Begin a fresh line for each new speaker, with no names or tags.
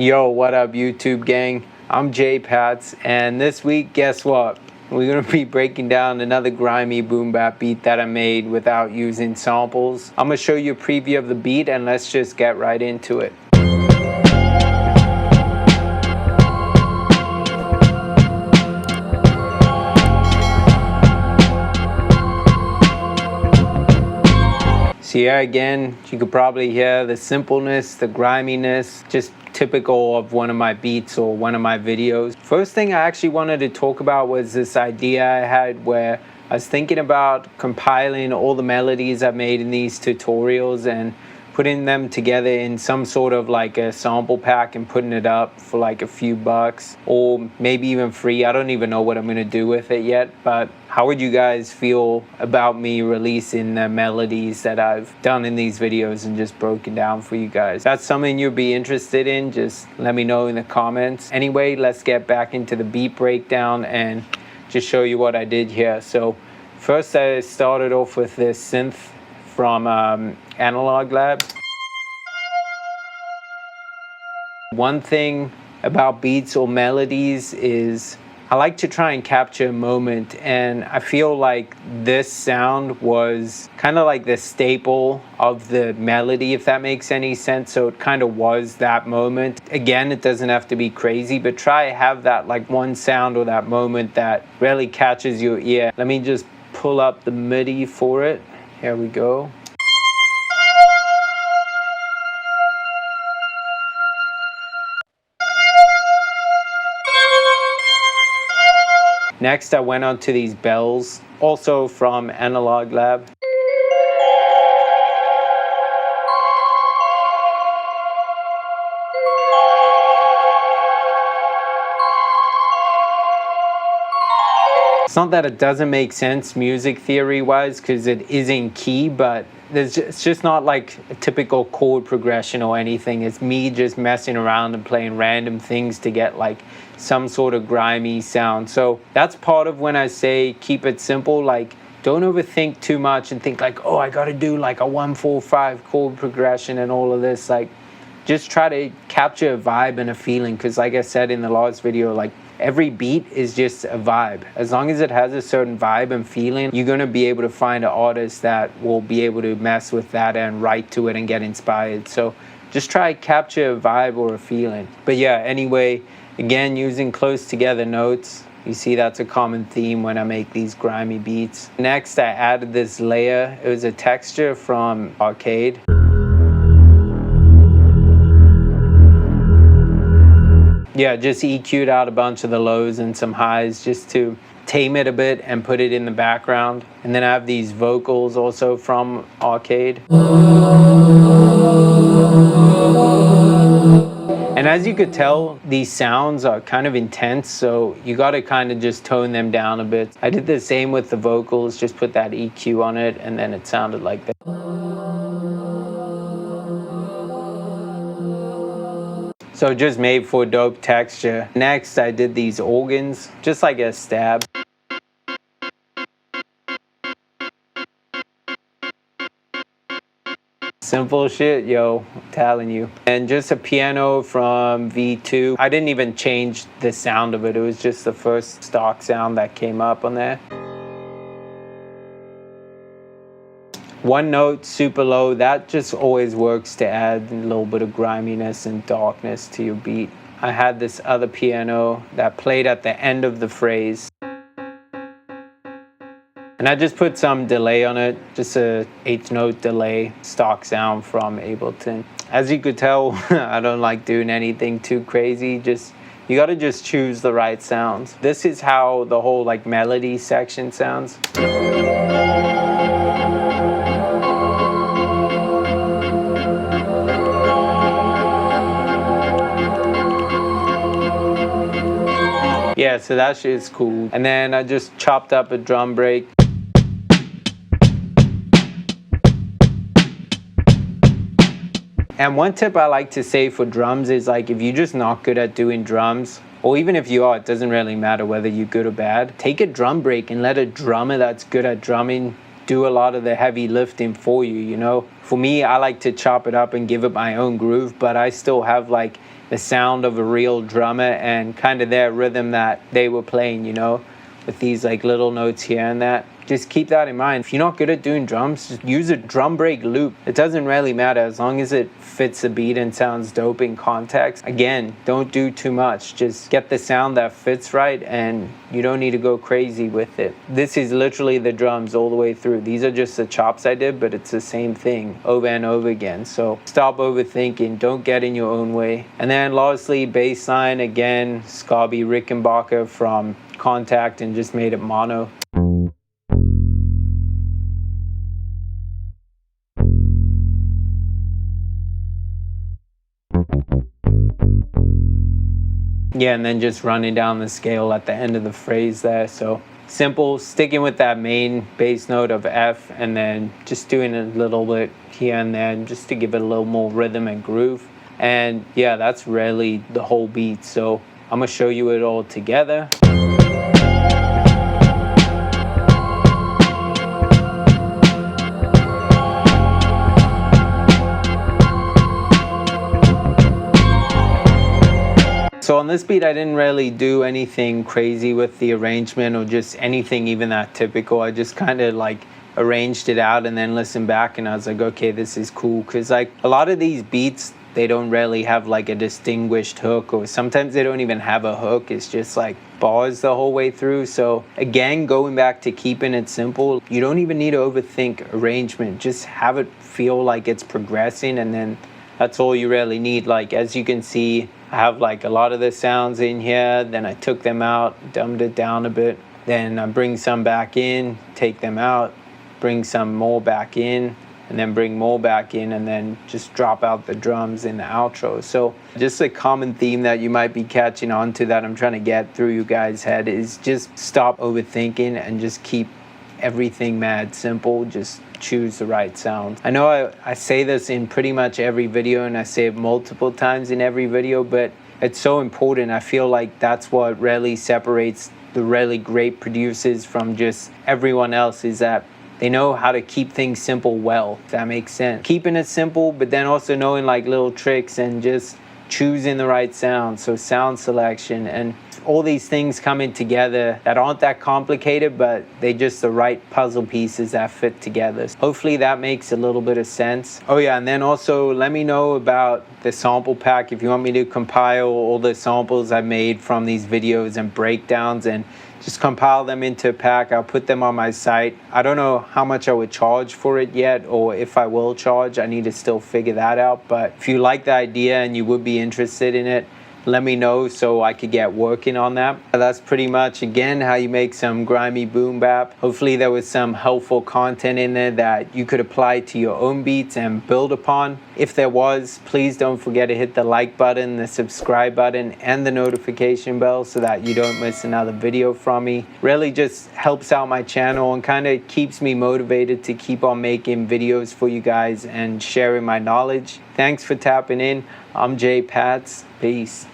Yo, what up YouTube gang? I'm Jay Pats, and this week, guess what? We're gonna be breaking down another grimy boom bap beat that I made without using samples. I'm gonna show you a preview of the beat and let's just get right into it. So yeah, again, you could probably hear the simpleness, the griminess, just typical of one of my beats or one of my videos. First thing I actually wanted to talk about was this idea I had where I was thinking about compiling all the melodies I've made in these tutorials and putting them together in some sort of like a sample pack and putting it up for like a few bucks or maybe even free. I don't even know what I'm gonna do with it yet, but how would you guys feel about me releasing the melodies that I've done in these videos and just broken down for you guys? If that's something you'd be interested in, just let me know in the comments. Anyway, let's get back into the beat breakdown and just show you what I did here. So first I started off with this synth from Analog Lab. One thing about beats or melodies is I like to try and capture a moment, and I feel like this sound was kind of like the staple of the melody, if that makes any sense. So it kind of was that moment. Again, it doesn't have to be crazy, but try have that like one sound or that moment that really catches your ear. Let me just pull up the MIDI for it. Here we go. Next, I went on to these bells, also from Analog Lab. It's not that it doesn't make sense music theory wise because it is in key, but it's just not like a typical chord progression or anything. It's me just messing around and playing random things to get like some sort of grimy sound. So that's part of when I say keep it simple. Like don't overthink too much and think like, oh, I gotta do like a 1-4-5 chord progression and all of this. Like just try to capture a vibe and a feeling, because like I said in the last video, like every beat is just a vibe. As long as it has a certain vibe and feeling, you're gonna be able to find an artist that will be able to mess with that and write to it and get inspired. So just try to capture a vibe or a feeling. But yeah, anyway, again, using close together notes. You see that's a common theme when I make these grimy beats. Next, I added this layer. It was a texture from Arcade. Yeah, just EQ'd out a bunch of the lows and some highs just to tame it a bit and put it in the background. And then I have these vocals also from Arcade. And as you could tell, these sounds are kind of intense, so you gotta kind of just tone them down a bit. I did the same with the vocals, just put that EQ on it, and then it sounded like that. So just made for dope texture. Next, I did these organs, just like a stab. Simple shit, yo, I'm telling you. And just a piano from V2. I didn't even change the sound of it. It was just the first stock sound that came up on there. One note, super low, that just always works to add a little bit of griminess and darkness to your beat. I had this other piano that played at the end of the phrase. And I just put some delay on it, just a 8th note delay, stock sound from Ableton. As you could tell, I don't like doing anything too crazy, you gotta just choose the right sounds. This is how the whole like melody section sounds. Yeah, so that shit is cool. And then I just chopped up a drum break. And one tip I like to say for drums is like if you're just not good at doing drums, or even if you are, it doesn't really matter whether you're good or bad, take a drum break and let a drummer that's good at drumming do a lot of the heavy lifting for you, you know? For me, I like to chop it up and give it my own groove, but I still have like the sound of a real drummer and kind of their rhythm that they were playing, you know, with these like little notes here and that. Just keep that in mind. If you're not good at doing drums, just use a drum break loop. It doesn't really matter as long as it fits the beat and sounds dope in context. Again, don't do too much. Just get the sound that fits right and you don't need to go crazy with it. This is literally the drums all the way through. These are just the chops I did, but it's the same thing over and over again. So stop overthinking. Don't get in your own way. And then lastly, bass line, again, Scobie Rickenbacker from Contact and just made it mono. Yeah, and then just running down the scale at the end of the phrase there. So simple, sticking with that main bass note of F and then just doing a little bit here and there just to give it a little more rhythm and groove. And yeah, that's really the whole beat. So I'm gonna show you it all together. So on this beat, I didn't really do anything crazy with the arrangement or just anything even that typical. I just kind of like arranged it out and then listened back and I was like, okay, this is cool. Cause like a lot of these beats, they don't really have like a distinguished hook, or sometimes they don't even have a hook. It's just like bars the whole way through. So again, going back to keeping it simple, you don't even need to overthink arrangement. Just have it feel like it's progressing and then that's all you really need. Like as you can see, I have like a lot of the sounds in here, then I took them out, dumbed it down a bit, then I bring some back in, take them out, bring some more back in, and then bring more back in, and then just drop out the drums in the outro. So just a common theme that you might be catching on to that I'm trying to get through you guys' head is just stop overthinking and just keep everything mad simple. Just choose the right sound. I know I say this in pretty much every video and I say it multiple times in every video, but it's so important. I feel like that's what really separates the really great producers from just everyone else, is that they know how to keep things simple well, if that makes sense. Keeping it simple, but then also knowing like little tricks and just choosing the right sound. So sound selection and all these things coming together that aren't that complicated, but they just the right puzzle pieces that fit together. Hopefully that makes a little bit of sense. Oh yeah, and then also let me know about the sample pack if you want me to compile all the samples I made from these videos and breakdowns and just compile them into a pack. I'll put them on my site. I don't know how much I would charge for it yet, or if I will charge. I need to still figure that out. But if you like the idea and you would be interested in it, let me know so I could get working on that. That's pretty much, again, how you make some grimy boom bap. Hopefully there was some helpful content in there that you could apply to your own beats and build upon. If there was, please don't forget to hit the like button, the subscribe button, and the notification bell so that you don't miss another video from me. Really just helps out my channel and kind of keeps me motivated to keep on making videos for you guys and sharing my knowledge. Thanks for tapping in. I'm Jay Pats. Peace.